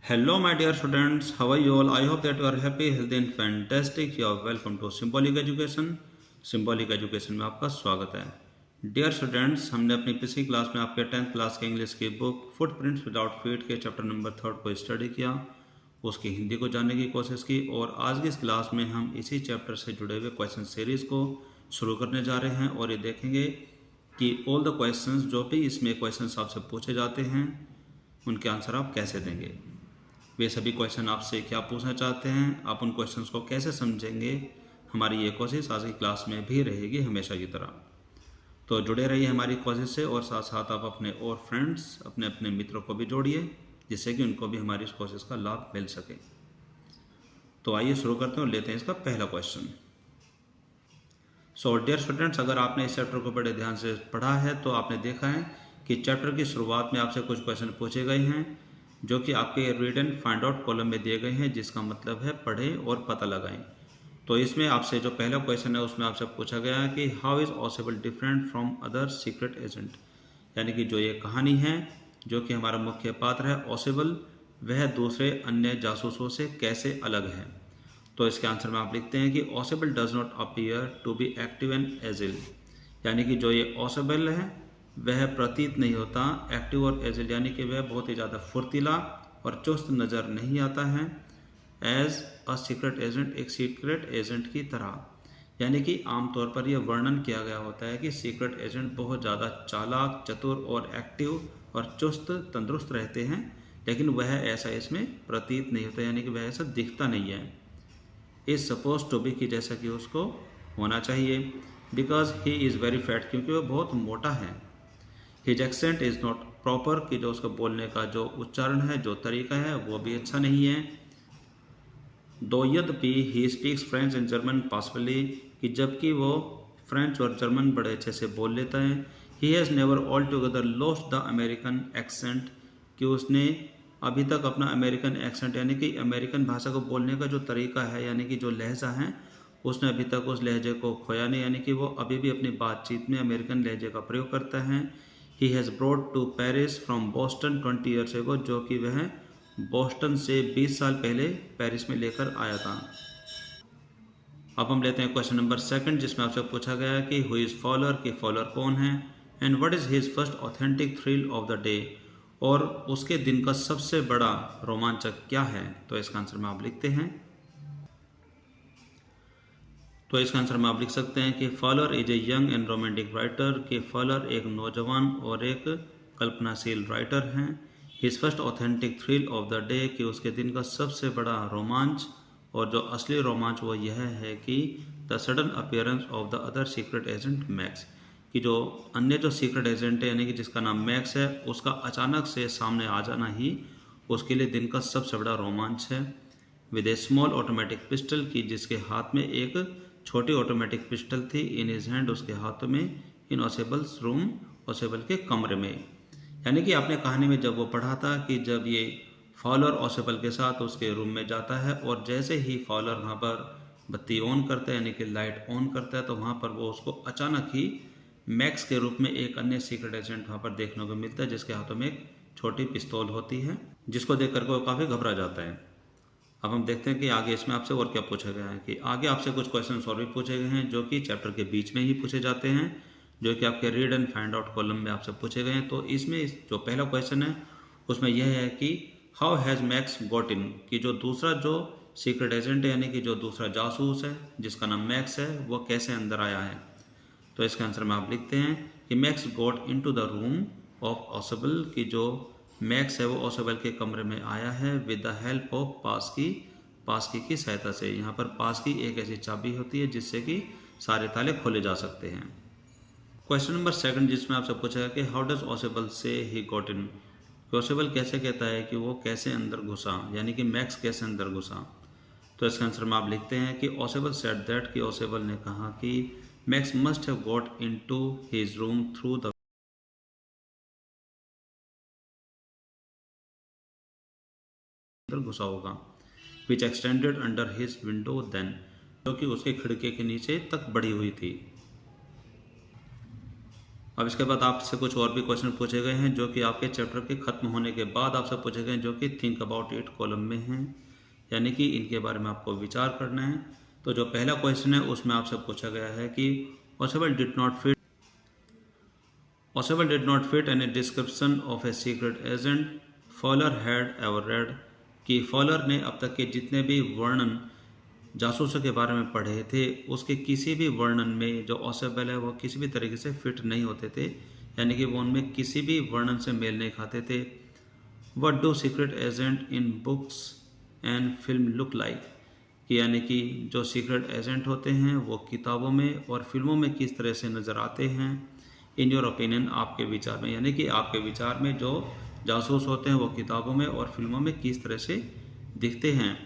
Hello, my dear students. How are you all? I hope that you are happy, healthy, and fantastic. You are welcome to Symbolic Education. Symbolic Education में आपका स्वागत है. Dear students, हमने अपनी पिछली class में आपके 10th class के इंग्लिश की बुक फुटप्रिंट्स विदाउट फीट के चैप्टर नंबर 3 को स्टडी किया, उसकी हिंदी को जानने की कोशिश की और आज की इस क्लास में हम इसी चैप्टर से जुड़े हुए क्वेश्चन सीरीज़ को शुरू करने जा रहे हैं और ये देखेंगे कि ऑल द क्वेश्चंस जो भी इसमें क्वेश्चंस आपसे पूछे जाते हैं उनके आंसर आप कैसे देंगे. वे सभी क्वेश्चन आपसे क्या पूछना चाहते हैं, आप उन क्वेश्चंस को कैसे समझेंगे. हमारी ये कोशिश आज की क्लास में भी रहेगी हमेशा की तरह. तो जुड़े रहिए हमारी कोशिश से और साथ साथ आप अपने और फ्रेंड्स अपने अपने मित्रों को भी जोड़िए जिससे कि उनको भी हमारी इस कोशिश का लाभ मिल सके. तो आइए शुरू करते हैं और लेते हैं इसका पहला क्वेश्चन. सो डियर स्टूडेंट्स, अगर आपने इस चैप्टर को बड़े ध्यान से पढ़ा है तो आपने देखा है कि चैप्टर की शुरुआत में आपसे कुछ क्वेश्चन पूछे गए हैं जो कि आपके read and find out column में दिए गए हैं, जिसका मतलब है पढ़ें और पता लगाएं. तो इसमें आपसे जो पहला क्वेश्चन है उसमें आपसे पूछा गया है कि how is ऑसिबल different from other secret agent, यानी कि जो ये कहानी है जो कि हमारा मुख्य पात्र है ऑसिबल, वह दूसरे अन्य जासूसों से कैसे अलग है. तो इसके आंसर में आप लिखते हैं कि Ausable does not appear to be active and agile, यानी कि जो ये ऑसिबल है वह प्रतीत नहीं होता एक्टिव और एजिल, यानी कि वह बहुत ही ज़्यादा फुर्तीला और चुस्त नज़र नहीं आता है एज अ सीक्रेट एजेंट, एक सीक्रेट एजेंट की तरह. यानी कि आमतौर पर यह वर्णन किया गया होता है कि सीक्रेट एजेंट बहुत ज़्यादा चालाक, चतुर और एक्टिव और चुस्त तंदुरुस्त रहते हैं, लेकिन वह ऐसा इसमें प्रतीत नहीं होता, यानी कि वह ऐसा दिखता नहीं है. इज़ सपोज टू बी की जैसा कि उसको होना चाहिए, because he is very fat, क्योंकि वह बहुत मोटा है. His accent is not proper, कि जो उसका बोलने का जो उच्चारण है, जो तरीका है, वो भी अच्छा नहीं है. दो यद्यपि he speaks French and German possibly, कि जबकि वो फ्रेंच और जर्मन बड़े अच्छे से बोल लेता है. He has never all together lost the American accent, कि उसने अभी तक अपना अमेरिकन एक्सेंट यानी कि अमेरिकन भाषा को बोलने का जो तरीका है, यानी कि जो लहजा है, उसने अभी तक उस लहजे को खोया नहीं, यानी कि वो अभी भी अपनी बातचीत में अमेरिकन लहजे का प्रयोग करता है. He has brought to Paris from Boston 20 years ago, जो कि वह बोस्टन से 20 साल पहले पेरिस में लेकर आया था. अब हम लेते हैं क्वेश्चन नंबर 2, जिसमें आपसे पूछा गया है कि हु इज़ फॉलोअर, कि फॉलोअर कौन है, and what is his first authentic thrill of the day, और उसके दिन का सबसे बड़ा रोमांचक क्या है. तो इसका आंसर में आप लिखते हैं. तो इसका आंसर में आप लिख सकते हैं कि follower is a young and romantic writer, कि फॉलोअर एक नौजवान और एक कल्पनाशील राइटर हैं. His first authentic thrill of the day, कि उसके दिन का सबसे बड़ा रोमांच और जो असली रोमांच वो यह है कि the sudden appearance of the other secret agent max, कि जो अन्य जो सीक्रेट एजेंट है यानी कि जिसका नाम मैक्स है, उसका अचानक से सामने आ जाना ही उसके लिए दिन का सबसे बड़ा रोमांच है. With A small automatic pistol, की जिसके हाथ में एक छोटी ऑटोमेटिक पिस्टल थी. इन हिज हैंड, उसके हाथों में. इन ओसेबल्स रूम, ओसेबल के कमरे में. यानी कि आपने कहानी में जब वो पढ़ा था कि जब ये फॉलोअर ओसेबल के साथ उसके रूम में जाता है और जैसे ही फॉलोअर वहाँ पर बत्ती ऑन करता है यानी कि लाइट ऑन करता है, तो वहाँ पर वो उसको अचानक ही मैक्स के रूप में एक अन्य सीक्रेट एजेंट वहाँ पर देखने को मिलता है, जिसके हाथों में एक छोटी पिस्तौल होती है, जिसको देख करके वो काफ़ी घबरा जाता है. अब हम देखते हैं कि आगे इसमें आपसे और क्या पूछा गया है. कि आगे आपसे कुछ क्वेश्चन और भी पूछे गए हैं जो कि चैप्टर के बीच में ही पूछे जाते हैं, जो कि आपके read and find out column में आपसे पूछे गए हैं. तो इसमें जो पहला क्वेश्चन है उसमें यह है कि हाउ हैज़ मैक्स गॉट इन, कि जो दूसरा जो सीक्रेट एजेंट है यानी कि जो दूसरा जासूस है जिसका नाम मैक्स है, वो कैसे अंदर आया है. तो इसके आंसर में आप लिखते हैं कि Max got in to the room of Osable, की जो मैक्स है वो ओसेबल के कमरे में आया है with the help of passkey की सहायता से. यहाँ पर पासकी एक ऐसी चाबी होती है जिससे कि सारे ताले खोले जा सकते हैं. क्वेश्चन नंबर 2, जिसमें आपसे पूछा है कि हाउ डज ओसेबल से ही गॉट इन, ओसेबल कैसे कहता है कि वो कैसे अंदर घुसा, यानी कि मैक्स कैसे अंदर घुसा. तो इसका आंसर में आप लिखते हैं कि ओसेबल सेड दैट, कि ओसेबल ने कहा कि Max must have got into his room through the घुसा होगा, which extended under his window then, जो कि उसके खिड़की के नीचे तक बढ़ी हुई थी. अब इसके बाद आपसे कुछ और भी क्वेश्चन पूछे गए हैं जो कि आपके चैप्टर के खत्म होने के बाद आपसे पूछे गए हैं, जो कि थिंक अबाउट इट कॉलम में हैं, यानी कि इनके बारे में आपको विचार करना है। तो जो पहला क्वेश्चन है उसमें आपसे पूछा गया है कि Oswald did not fit any description of a secret agent Fowler had ever read, कि फॉलर ने अब तक के जितने भी वर्णन जासूसों के बारे में पढ़े थे उसके किसी भी वर्णन में जो ऑसेबल है वो किसी भी तरीके से फिट नहीं होते थे, यानी कि वो उनमें किसी भी वर्णन से मेल नहीं खाते थे। What do secret agent in books and film look like, कि यानी कि जो सीक्रेट एजेंट होते हैं वो किताबों में और फिल्मों में किस तरह से नज़र आते हैं। इन योर ओपिनियन, आपके विचार में, यानी कि आपके विचार में जो जासूस होते हैं वो किताबों में और फिल्मों में किस तरह से दिखते हैं।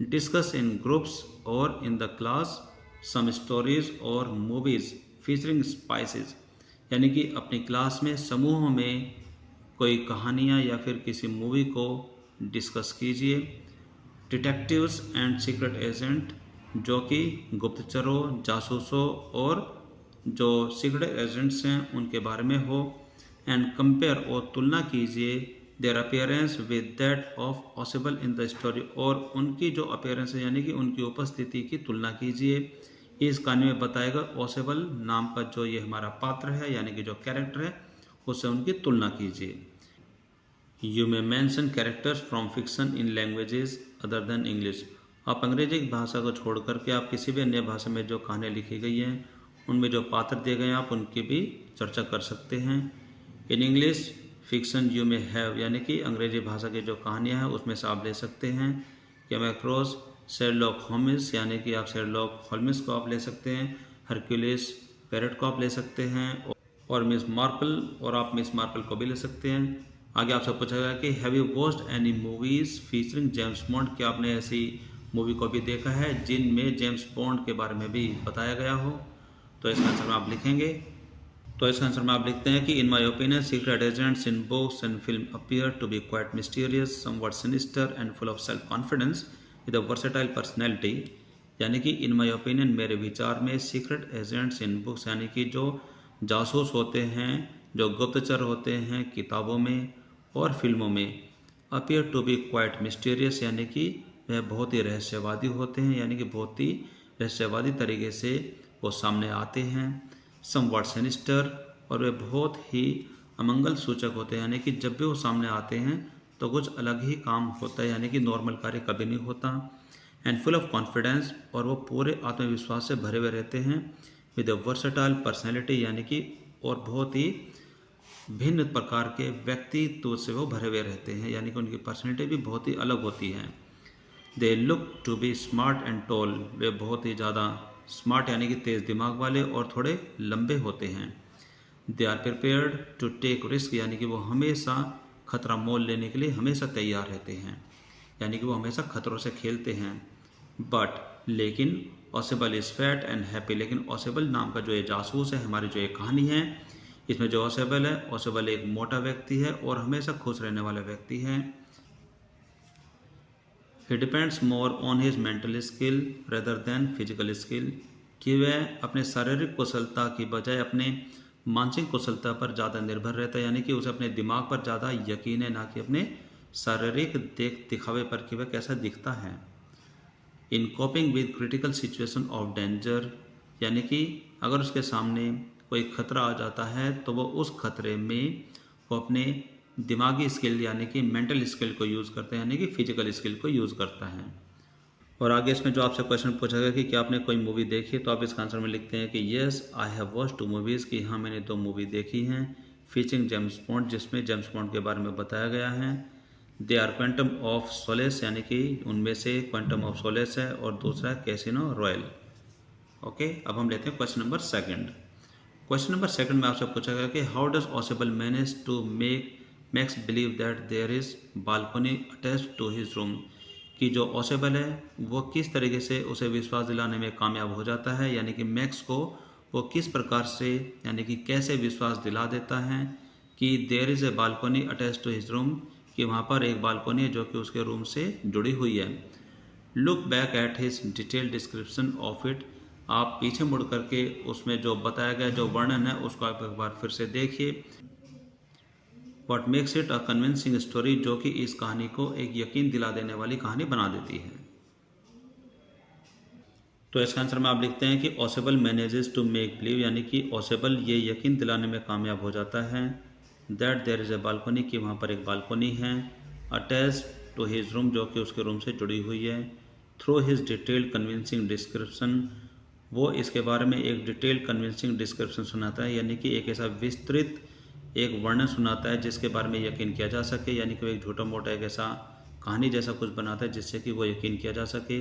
डिस्कस इन ग्रुप्स और in the class some stories और मूवीज फीचरिंग स्पाइसेस, यानी कि अपनी क्लास में समूह में कोई कहानियाँ या फिर किसी मूवी को डिस्कस कीजिए। डिटेक्टिव्स एंड सीक्रेट एजेंट, जो कि गुप्तचरों, जासूसों और जो सीक्रेट एजेंट्स हैं उनके बारे में हो। एंड कंपेयर, और तुलना कीजिए, their appearance with that of Ausable in the story, और उनकी जो अपीयरेंस है यानी कि उनकी उपस्थिति की तुलना कीजिए। इस कहानी में बताएगा ऑसेबल नाम का जो ये हमारा पात्र है यानी कि जो कैरेक्टर है उससे उनकी तुलना कीजिए। You may mention characters from fiction in languages other than English, आप अंग्रेजी भाषा को छोड़ करके आप किसी भी अन्य भाषा में जो कहानियाँ लिखी गई हैं उनमें जो पात्र दिए गए हैं आप उनकी भी चर्चा कर सकते हैं। इन इंग्लिश फिक्शन यू में हैव, यानी कि अंग्रेजी भाषा की जो कहानियाँ हैं उसमें से आप ले सकते हैं। कैम अक्रॉस शेरलॉक होम्स, यानी कि आप शेरलॉक होम्स को आप ले सकते हैं। हरक्यूलिस पेरेट को आप ले सकते हैं और मिस मार्पल, और आप मिस मार्पल को भी ले सकते हैं। आगे आपसे पूछा गया कि have you watched any movies featuring James bond, क्या आपने ऐसी मूवी को भी देखा है जिनमें जेम्स बॉन्ड के बारे में भी बताया गया हो। तो इसका आंसर में आप लिखेंगे, तो इसका आंसर में आप लिखते हैं कि in my opinion secret agents in books and film appear to be quite mysterious, somewhat sinister and full of self confidence with a versatile personality, यानी कि इन माई ओपिनियन मेरे विचार में सीक्रेट एजेंट्स इन बुक्स, यानी कि जो जासूस होते हैं, जो गुप्तचर होते हैं किताबों में और फिल्मों में, appear to be quite mysterious, यानी कि वह बहुत ही रहस्यवादी होते हैं, यानी कि बहुत ही रहस्यवादी तरीके से वो सामने आते हैं। समवट सिनिस्टर, और वे बहुत ही अमंगल सूचक होते हैं, यानी कि जब भी वो सामने आते हैं तो कुछ अलग ही काम होता है, यानी कि नॉर्मल कार्य कभी नहीं होता। एंड फुल ऑफ कॉन्फिडेंस, और वो पूरे आत्मविश्वास से भरे हुए रहते हैं। विद अ वर्सेटाइल पर्सनैलिटी, यानी कि और बहुत ही भिन्न प्रकार के व्यक्तित्व से वो भरे हुए रहते हैं, यानी कि उनकी पर्सनैलिटी भी बहुत ही अलग होती है। They look to be smart and tall, वे बहुत ही ज़्यादा स्मार्ट यानी कि तेज़ दिमाग वाले और थोड़े लंबे होते हैं। They are prepared to take risk, यानी कि वो हमेशा खतरा मोल लेने के लिए हमेशा तैयार रहते हैं, यानी कि वो हमेशा खतरों से खेलते हैं। बट, लेकिन Ausable is fat and happy, लेकिन ऑसेबल नाम का जो ये जासूस है, हमारी जो ये कहानी है, इसमें जो ऑसेबल है, ऑसेबल एक मोटा व्यक्ति है और हमेशा खुश रहने वाला व्यक्ति है। He depends more on his mental skill rather than physical skill, कि वह अपने शारीरिक कुशलता की बजाय अपने मानसिक कुशलता पर ज़्यादा निर्भर रहता है, यानी कि उसे अपने दिमाग पर ज़्यादा यकीन है, ना कि अपने शारीरिक दिखावे पर कि वह कैसा दिखता है। In coping with critical situation of danger, यानी कि अगर उसके सामने कोई खतरा आ जाता है तो वो उस खतरे में वो अपने दिमागी स्किल यानी कि मेंटल स्किल को यूज़ करते हैं, यानी कि फिजिकल स्किल को यूज़ करता है। और आगे इसमें जो आपसे क्वेश्चन पूछा गया कि क्या आपने कोई मूवी देखी, तो आप इसका आंसर में लिखते हैं कि yes I have watched 2 movies, कि हाँ मैंने 2 मूवी देखी हैं फीचरिंग जेम्स बॉन्ड, जिसमें जेम्स बॉन्ड के बारे में बताया गया है। They are Quantum of Solace, यानी कि उनमें से क्वांटम ऑफ सोलेस है और दूसरा है कैसीनो रॉयल। ओके, अब हम लेते हैं क्वेश्चन नंबर 2। क्वेश्चन नंबर 2 में आपसे पूछा गया कि how does Ausable manage to makes believe that there is balcony attached to his room, कि जो ऑसेबल है वो किस तरीके से उसे विश्वास दिलाने में कामयाब हो जाता है, यानी कि मैक्स को वो किस प्रकार से यानी कि कैसे विश्वास दिला देता है कि there is a balcony attach to his room, कि वहाँ पर एक बालकनी है जो कि उसके रूम से जुड़ी हुई है। Look back at his detail description of it, आप पीछे मुड़ करके उसमें जो बताया गया जो वर्णन है उसको आप एक बार फिर से देखिए। What makes it a convincing story, जो कि इस कहानी को एक यकीन दिला देने वाली कहानी बना देती है। तो इसका आंसर में आप लिखते हैं कि ओसेबल मैनेजेस टू मेक बिलीव, यानी कि ओसेबल ये यकीन दिलाने में कामयाब हो जाता है that there is a balcony, कि वहाँ पर एक बालकनी है, अटैच टू हिज रूम, जो कि उसके रूम से जुड़ी हुई है, through his detailed convincing description, वो इसके बारे में एक डिटेल्ड कन्विंसिंग डिस्क्रिप्शन सुनाता है, यानी कि एक ऐसा विस्तृत एक वर्णन सुनाता है जिसके बारे में यकीन किया जा सके, यानी कि वो एक छोटा मोटा एक ऐसा कहानी जैसा कुछ बनाता है जिससे कि वो यकीन किया जा सके।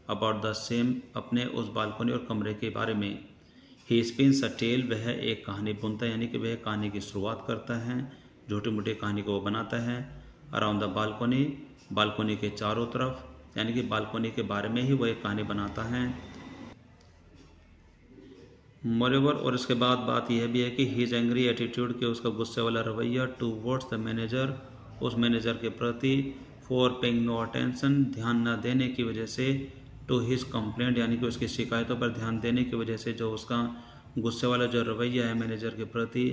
अबाउट द सेम, अपने उस बालकनी और कमरे के बारे में। ही स्पिन्स अ टेल, वह एक कहानी बुनता है, यानी कि वह कहानी की शुरुआत करता है, छोटी मोटी कहानी को वो बनाता है। अराउंड द बालकनी, बालकनी के चारों तरफ, यानी कि बालकनी के बारे में ही वो एक कहानी बनाता है। मोरेवर, और इसके बाद बात यह भी है कि हीज एंग्री एटीट्यूड, के उसका गुस्से वाला रवैया, टूवर्ड्स द मैनेजर, उस मैनेजर के प्रति, फॉर पेइंग नो अटेंशन, ध्यान न देने की वजह से, टू हिज कंप्लेंट, यानी कि उसकी शिकायतों पर ध्यान देने की वजह से जो उसका गुस्से वाला जो रवैया है मैनेजर के प्रति,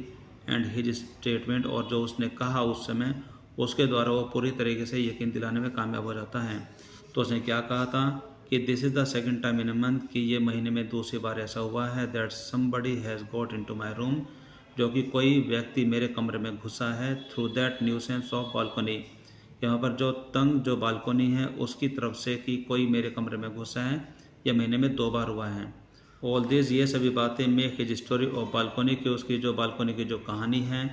एंड हिज स्टेटमेंट, और जो उसने कहा उस समय, उसके द्वारा वो पूरी तरीके से यकीन दिलाने में कामयाब हो जाता है। तो उसने क्या कहा था कि this is the second time in a month, कि ये महीने में दूसरी बार ऐसा हुआ है, that somebody has got into my room, जो कि कोई व्यक्ति मेरे कमरे में घुसा है, through that nuisance of balcony, यहाँ पर जो तंग जो बालकनी है उसकी तरफ से, कि कोई मेरे कमरे में घुसा है, यह महीने में 2 बार हुआ है। ऑल दिस, ये सभी बातें, make his story of balcony, की उसकी जो बालकनी की जो कहानी है,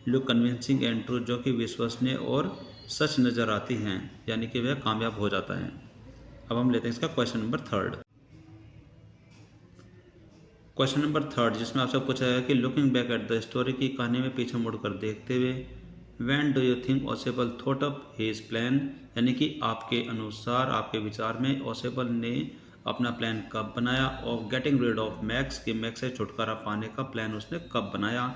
लुक कन्विंसिंग एंड ट्रू, जो कि विश्वसनीय और सच नज़र आती हैं, यानी कि वह कामयाब हो जाता है। अब हम लेते हैं इसका क्वेश्चन नंबर 3। क्वेश्चन नंबर 3 जिसमें आपसे पूछा है कि looking back at the story, की कहानी में पीछे मुड़कर देखते हुए, when do you think Osable thought up his plan, यानी कि आपके अनुसार, आपके विचार में ओसेबल ने अपना प्लान कब बनाया, of getting rid of Max, कि मैक्स से छुटकारा पाने का प्लान उसने कब बनाया।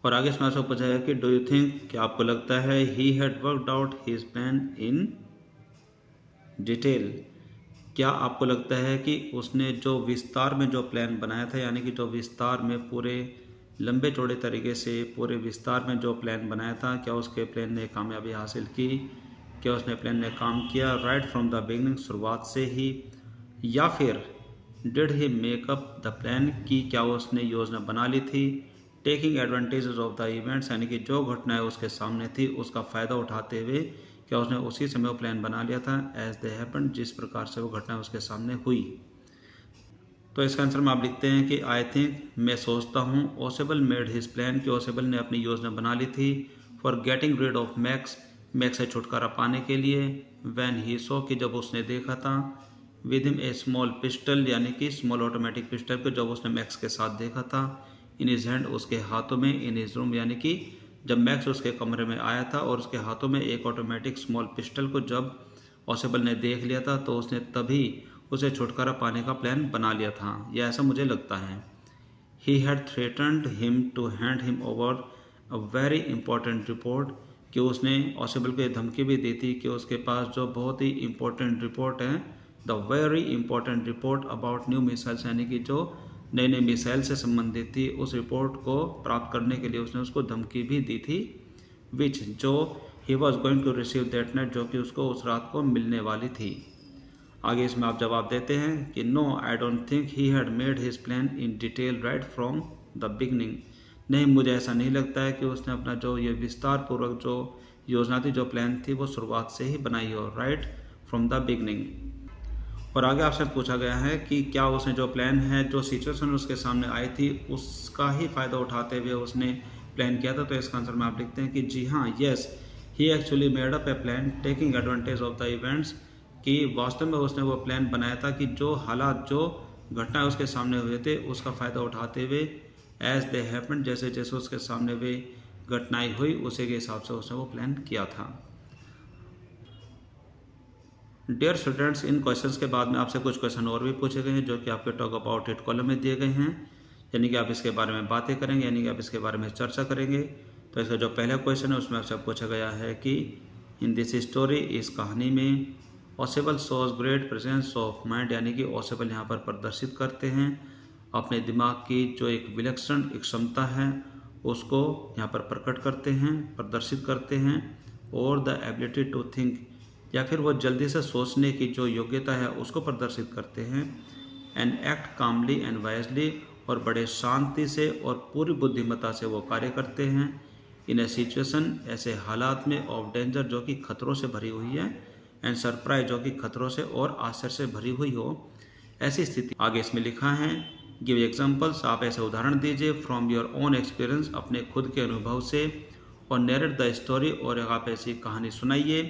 और आगे इसमें आपसे पूछा है कि डू यू थिंक, क्या आपको लगता है, he had worked out his plan in detail, क्या आपको लगता है कि उसने जो विस्तार में जो प्लान बनाया था, यानी कि जो विस्तार में पूरे लंबे चौड़े तरीके से पूरे विस्तार में जो प्लान बनाया था, क्या उसके प्लान ने कामयाबी हासिल की, क्या उसने प्लान ने काम किया राइट फ्रॉम द बिगनिंग, शुरुआत से ही, या फिर did he make up the plan, की क्या उसने योजना बना ली थी, taking advantages of the events, यानी कि जो घटनाएं उसके सामने थी उसका फ़ायदा उठाते हुए, क्या उसने उसी समय वो प्लान बना लिया था, एज दे हैपेंड, जिस प्रकार से वो घटनाएं उसके सामने हुई। तो इसका आंसर में आप लिखते हैं कि आई थिंक, मैं सोचता हूँ, ओसेबल मेड हिज प्लान, कि ओसेबल ने अपनी योजना बना ली थी, for getting rid of Max, Max से छुटकारा पाने के लिए, व्हेन ही सो, कि जब उसने देखा था, with him a small pistol, यानी कि स्मॉल ऑटोमेटिक पिस्टल को जब उसने मैक्स के साथ देखा था, इन हिज हैंड, उसके हाथों में, इन हिज रूम, यानी कि जब मैक्स उसके कमरे में आया था और उसके हाथों में एक ऑटोमेटिक स्मॉल पिस्टल को जब ओसेबल ने देख लिया था, तो उसने तभी उसे छुटकारा पाने का प्लान बना लिया था, यह ऐसा मुझे लगता है। He had threatened him to hand him over a very important report, कि उसने ओसेबल को ये धमकी भी दी थी कि उसके पास जो बहुत ही इंपॉर्टेंट रिपोर्ट है, the very important report about new missiles, यानी कि जो नई नई मिसाइल से संबंधित थी, उस रिपोर्ट को प्राप्त करने के लिए उसने उसको धमकी भी दी थी, विच, जो he was going to receive that night, जो कि उसको उस रात को मिलने वाली थी। आगे इसमें आप जवाब देते हैं कि no, I don't think he had made his plan in detail right from the beginning, नहीं, मुझे ऐसा नहीं लगता है कि उसने अपना जो ये विस्तार पूर्वक जो योजना थी, जो प्लान थी, वो शुरुआत से ही बनाई हो, राइट फ्रॉम द बिगनिंग। और आगे आपसे पूछा गया है कि क्या उसने जो प्लान है, जो सिचुएशन उसके सामने आई थी, उसका ही फ़ायदा उठाते हुए उसने प्लान किया था। तो इसका आंसर में आप लिखते हैं कि जी हाँ, yes, he actually made up A plan taking advantage of the events, कि वास्तव में उसने वो प्लान बनाया था कि जो हालात, जो घटनाएं उसके सामने हुए थे, उसका फ़ायदा उठाते हुए, एज दे हैपेंड, जैसे जैसे उसके सामने वे घटनाएं हुई उसी के हिसाब से उसने वो प्लान किया था। डियर स्टूडेंट्स, इन क्वेश्चंस के बाद में आपसे कुछ क्वेश्चन और भी पूछे गए हैं जो कि आपके टॉक अबाउट इट कॉलम में दिए गए हैं, यानी कि आप इसके बारे में बातें करेंगे, यानी कि आप इसके बारे में चर्चा करेंगे। तो इसका जो पहला क्वेश्चन है उसमें आपसे पूछा गया है कि इन दिस स्टोरी, इस कहानी में, Ausable shows great presence of mind, यानी कि ऑसेबल यहाँ पर प्रदर्शित करते हैं अपने दिमाग की जो एक विलक्षण एक क्षमता है उसको यहाँ पर प्रकट करते हैं, प्रदर्शित करते हैं। और द एबिलिटी टू थिंक, या फिर वो जल्दी से सोचने की जो योग्यता है उसको प्रदर्शित करते हैं। And act calmly and wisely, और बड़े शांति से और पूरी बुद्धिमत्ता से वो कार्य करते हैं। इन ए सिचुएशन, ऐसे हालात में, ऑफ डेंजर जो कि खतरों से भरी हुई है, एंड सरप्राइज जो कि खतरों से और आश्चर्य से भरी हुई हो, ऐसी स्थिति। आगे इसमें लिखा है गिव एग्जाम्पल्स, आप ऐसे उदाहरण दीजिए फ्रॉम योर ओन एक्सपीरियंस, अपने खुद के अनुभव से। और नरेट द स्टोरी, और आप ऐसी कहानी सुनाइए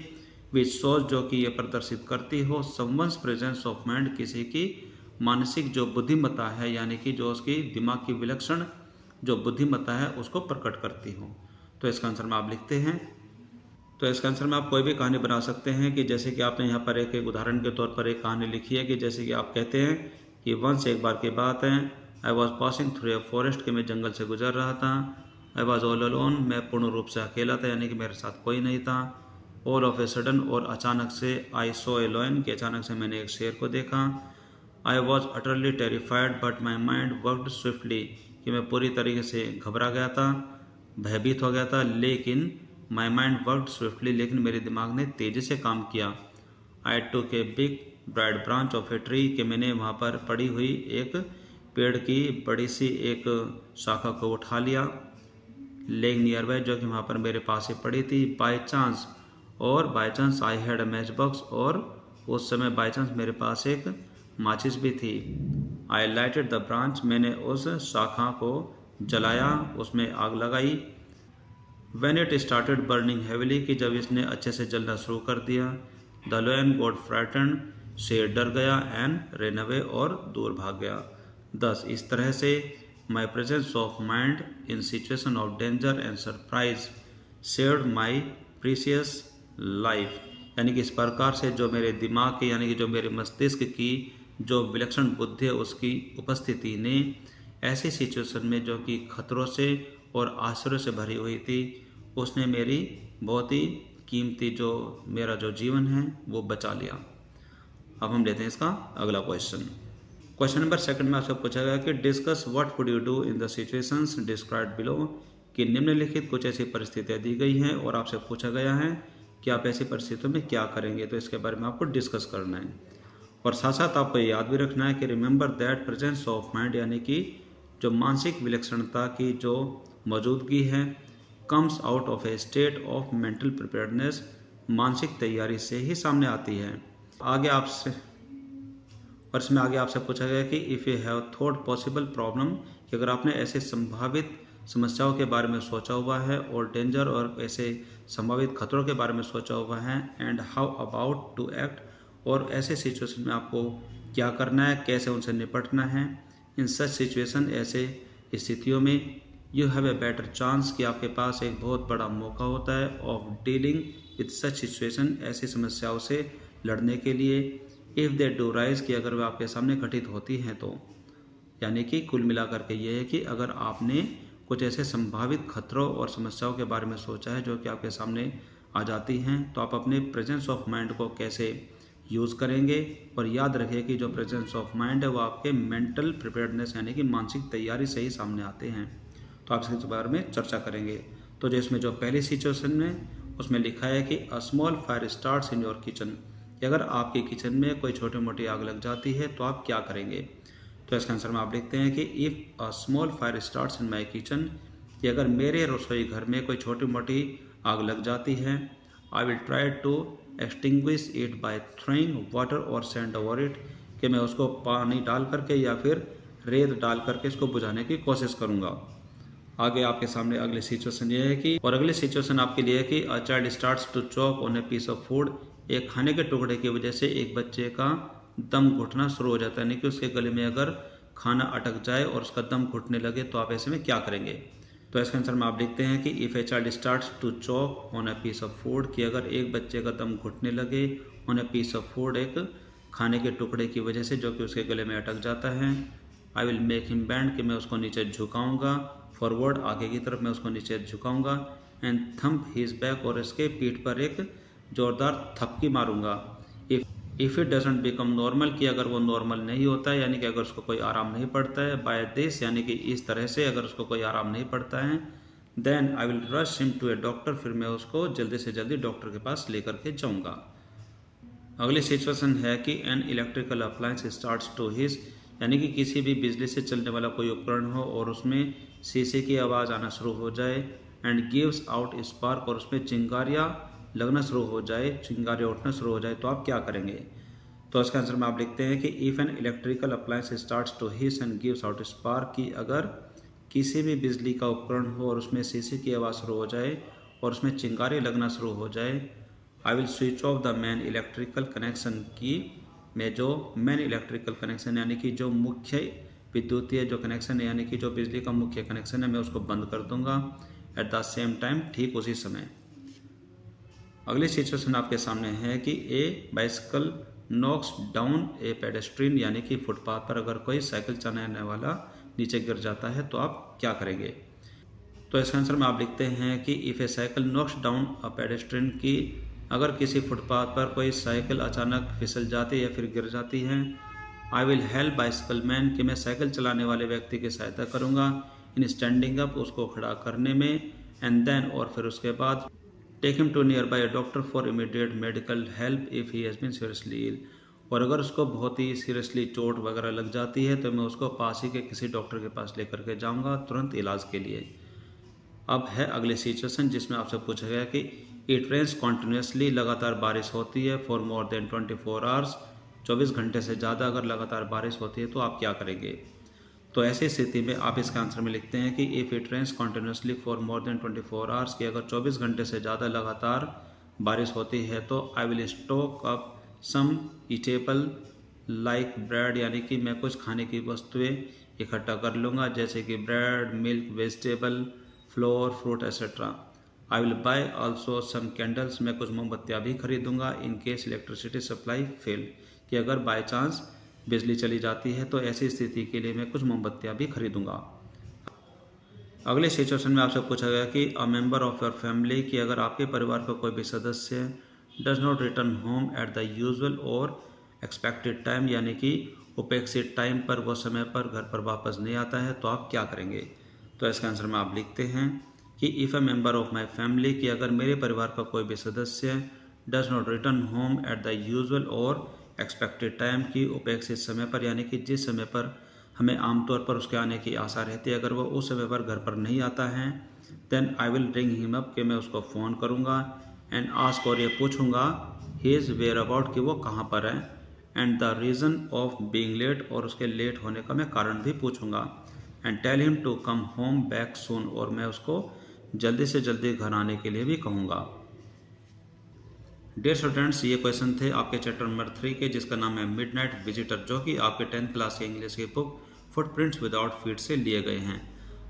विच शोज जो कि ये प्रदर्शित करती हो समवंस प्रेजेंस ऑफ माइंड, किसी की मानसिक जो बुद्धिमत्ता है, यानी कि जो उसकी दिमाग की विलक्षण जो बुद्धिमत्ता है उसको प्रकट करती हो। तो इसका आंसर में आप लिखते हैं। तो इसका आंसर में आप कोई भी कहानी बना सकते हैं कि जैसे कि आपने यहाँ पर एक उदाहरण के तौर पर एक कहानी लिखी है कि जैसे कि आप कहते हैं कि वंस, एक बार की बात है, I was passing through a forest, कि मैं जंगल से गुजर रहा था। आई वॉज ऑल अलोन, मैं पूर्ण रूप से अकेला था, यानी कि मेरे साथ कोई नहीं था। ऑल ऑफ ए सडन, और अचानक से, आई सो ए लॉयन, कि अचानक से मैंने एक शेर को देखा। I was utterly terrified but my mind worked swiftly, कि मैं पूरी तरीके से घबरा गया था, भयभीत हो गया था, लेकिन माई माइंड वर्कड स्विफ्टली, लेकिन मेरे दिमाग ने तेज़ी से काम किया। आई टूक a big bright branch of a tree, कि मैंने वहाँ पर पड़ी हुई एक पेड़ की बड़ी सी एक शाखा को उठा लिया। लेग नियर बाय, जो कि वहाँ पर मेरे पास ही पड़ी थी। बाई चांस, और by chance I had a match box, और उस समय बाई चांस मेरे पास एक माचिस भी थी। आई लाइटेड द ब्रांच, मैंने उस शाखा को जलाया, उसमें आग लगाई। When it started burning heavily, कि जब इसने अच्छे से जलना शुरू कर दिया। द लायन गॉट फ्राइटेंड, शेर डर गया। एंड रेन अवे, और दूर भाग गया। दस, इस तरह से माई presence of mind in situation of danger and surprise saved my precious life, यानी कि इस प्रकार से जो मेरे दिमाग की, यानी कि जो मेरे मस्तिष्क की जो विलक्षण बुद्धि है उसकी उपस्थिति ने ऐसी सिचुएशन में जो कि खतरों से और आश्चर्य से भरी हुई थी, उसने मेरी बहुत ही कीमती जो मेरा जो जीवन है वो बचा लिया। अब हम लेते हैं इसका अगला क्वेश्चन। क्वेश्चन नंबर सेकंड में आपसे पूछा गया कि discuss what would you do in the situations described below, कि निम्नलिखित कुछ ऐसी परिस्थितियां दी गई हैं और आपसे पूछा गया है कि आप ऐसी परिस्थितियों में क्या करेंगे। तो इसके बारे में आपको डिस्कस करना है और साथ साथ आपको याद भी रखना है कि remember that presence of mind, यानी कि जो मानसिक विलक्षणता की जो मौजूदगी है, comes out of A state of mental preparedness, मानसिक तैयारी से ही सामने आती है। आगे आपसे और इसमें आगे आपसे पूछा गया कि if you have thought possible problem, कि अगर आपने ऐसे संभावित समस्याओं के बारे में सोचा हुआ है और डेंजर और ऐसे संभावित खतरों के बारे में सोचा हुआ है, and how about to act, और ऐसे सिचुएशन में आपको क्या करना है, कैसे उनसे निपटना है। इन सच सिचुएशन, ऐसे स्थितियों में you have a better chance, कि आपके पास एक बहुत बड़ा मौका होता है of dealing with such situation, ऐसी समस्याओं से लड़ने के लिए। इफ़ दे डू राइज, कि अगर वे आपके सामने घटित होती हैं तो, यानी कि कुल मिलाकर के ये है कि अगर आपने कुछ ऐसे संभावित खतरों और समस्याओं के बारे में सोचा है जो कि आपके सामने आ जाती हैं, तो आप अपने प्रेजेंस ऑफ माइंड को कैसे यूज़ करेंगे। और याद रखिए कि जो प्रेजेंस ऑफ माइंड है वो आपके मेंटल प्रिपेयर्डनेस, यानी कि मानसिक तैयारी से ही सामने आते हैं। तो आप इसके बारे में चर्चा करेंगे। तो जिसमें जो पहली सिचुएशन में उसमें लिखा है कि a small fire starts in your kitchen, कि अगर आपके किचन में कोई छोटी मोटी आग लग जाती है तो आप क्या करेंगे। तो इसका आंसर में आप लिखते हैं कि if a small fire starts in my kitchen, कि अगर मेरे रसोई घर में कोई छोटी मोटी आग लग जाती है, I will try to extinguish it by throwing water और सैंड ओवर इट, कि मैं उसको पानी डाल करके या फिर रेत डाल करके इसको बुझाने की कोशिश करूँगा। आगे आपके सामने अगली सिचुएशन ये है कि, और अगली सिचुएशन आपके लिए है कि a child starts to choke on a piece of food, एक खाने के टुकड़े की वजह से एक बच्चे का दम घुटना शुरू हो जाता है, यानी कि उसके गले में अगर खाना अटक जाए और उसका दम घुटने लगे तो आप ऐसे में क्या करेंगे। तो इसका आंसर में आप लिखते हैं कि if a child starts to choke on a piece of food, कि अगर एक बच्चे का दम घुटने लगे on a piece of food, एक खाने के टुकड़े की वजह से जो कि उसके गले में अटक जाता है, I will make him band, कि मैं उसको नीचे झुकाऊंगा, फॉरवर्ड आगे की तरफ मैं उसको नीचे झुकाऊंगा, एंड थम्प हिज बैक, और इसके पीठ पर एक जोरदार थपकी मारूंगा। If it doesn't become normal, कि अगर वो नॉर्मल नहीं होता है, यानी कि अगर उसको कोई आराम नहीं पड़ता है, बाय दिस यानी कि इस तरह से अगर उसको कोई आराम नहीं पड़ता है, then I will rush him to a doctor, फिर मैं उसको जल्दी से जल्दी डॉक्टर के पास लेकर के जाऊंगा। अगली सिचुएशन है कि an electrical appliance starts to hiss, यानी कि किसी भी बिजली से चलने वाला कोई उपकरण हो और उसमें शीशे की आवाज़ आना शुरू हो जाए, एंड गिव्स आउट स्पार्क, और उसमें चिंगारियाँ लगना शुरू हो जाए, चिंगारियाँ उठना शुरू हो जाए, तो आप क्या करेंगे? तो इसका आंसर में आप लिखते हैं कि if an electrical appliance starts to hiss and gives out spark, कि अगर किसी भी बिजली का उपकरण हो और उसमें शीशे की आवाज़ शुरू हो जाए और उसमें चिंगारी लगना शुरू हो जाए, I will switch off the main electrical connection, की मैं जो मेन इलेक्ट्रिकल कनेक्शन यानी कि जो मुख्य विद्युतीय जो कनेक्शन है, यानी कि जो बिजली का मुख्य कनेक्शन है, मैं उसको बंद कर दूंगा एट द सेम टाइम, ठीक उसी समय। अगली सिचुएशन आपके सामने है कि ए बाइसिकल नॉक्स डाउन ए पेडेस्ट्रियन, यानी कि फुटपाथ पर अगर कोई साइकिल चलाने वाला नीचे गिर जाता है तो आप क्या करेंगे? तो इसका आंसर में आप लिखते हैं कि if a cycle knocks down a pedestrian, की अगर किसी फुटपाथ पर कोई साइकिल अचानक फिसल जाती है या फिर गिर जाती है, I will help bicycle man, कि मैं साइकिल चलाने वाले व्यक्ति की सहायता करूंगा इन स्टैंडिंग अप, उसको खड़ा करने में, एंड देन और फिर उसके बाद take him to nearby doctor for immediate medical help if he has been seriously ill, और अगर उसको बहुत ही सीरियसली चोट वगैरह लग जाती है तो मैं उसको पास ही के किसी डॉक्टर के पास लेकर के जाऊंगा तुरंत इलाज के लिए। अब है अगली सिचुएशन जिसमें आपसे पूछा गया कि इट रेन्स कॉन्टिन्यूसली, लगातार बारिश होती है, फॉर मोर देन 24 आवर्स, 24 घंटे से ज़्यादा अगर लगातार बारिश होती है तो आप क्या करेंगे? तो ऐसी स्थिति में आप इसका आंसर में लिखते हैं कि if it rains continuously for more than 24 hours, की अगर 24 घंटे से ज़्यादा लगातार बारिश होती है तो I will stock up some eatable like bread, यानी कि मैं कुछ खाने की वस्तुएं इकट्ठा कर लूँगा जैसे कि bread, milk, vegetable, flour, fruit etcetera. I will buy also some candles, मैं कुछ मोमबत्तियाँ भी खरीदूंगा in case electricity supply fail, कि अगर बाय चांस बिजली चली जाती है तो ऐसी स्थिति के लिए मैं कुछ मोमबत्तियाँ भी खरीदूंगा। अगले सिचुएशन में आपसे पूछा गया कि a member of your family, कि अगर आपके परिवार का कोई भी सदस्य does not return home at the usual और एक्सपेक्टेड टाइम, यानी कि उपेक्षित टाइम पर, वो समय पर घर पर वापस नहीं आता है, तो आप क्या करेंगे? तो इसका आंसर में आप लिखते हैं कि if a member of my family, कि अगर मेरे परिवार का कोई भी सदस्य does not return home at the usual और एक्सपेक्टेड टाइम, की उपेक्षित समय पर, यानी कि जिस समय पर हमें आमतौर पर उसके आने की आशा रहती है, अगर वो उस समय पर घर पर नहीं आता है, then I will ring him up, कि मैं उसको फ़ोन करूँगा, एंड आस्क, और ये पूछूंगा हिज वेयर अबाउट, कि वो कहाँ पर है, and the reason of being late, और उसके लेट होने का मैं कारण भी पूछूंगा, and tell him to come home back soon, और मैं उसको जल्दी से जल्दी घर आने के लिए भी कहूँगा। डियर स्टूडेंट्स, ये क्वेश्चन थे आपके चैप्टर नंबर 3 के, जिसका नाम है मिडनाइट विजिटर, जो कि आपके 10th क्लास के इंग्लिश की बुक फुटप्रिंट्स विदाउट फीट से लिए गए हैं।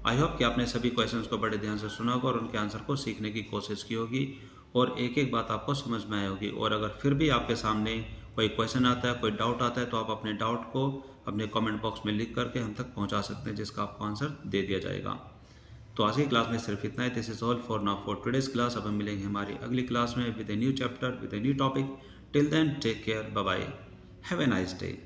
आई होप कि आपने सभी क्वेश्चंस को बड़े ध्यान से सुना होगा और उनके आंसर को सीखने की कोशिश की होगी और एक एक बात आपको समझ में आई होगी। और अगर फिर भी आपके सामने कोई क्वेश्चन आता है, कोई डाउट आता है, तो आप अपने डाउट को अपने कमेंट बॉक्स में लिख करके हम तक पहुंचा सकते हैं, जिसका आपको आंसर दे दिया जाएगा। तो आज की क्लास में सिर्फ इतना ही। This is all for now for today's class. अब हम मिलेंगे हमारी अगली क्लास में with a new chapter, with a new topic. Till then take care, bye bye, have a nice day.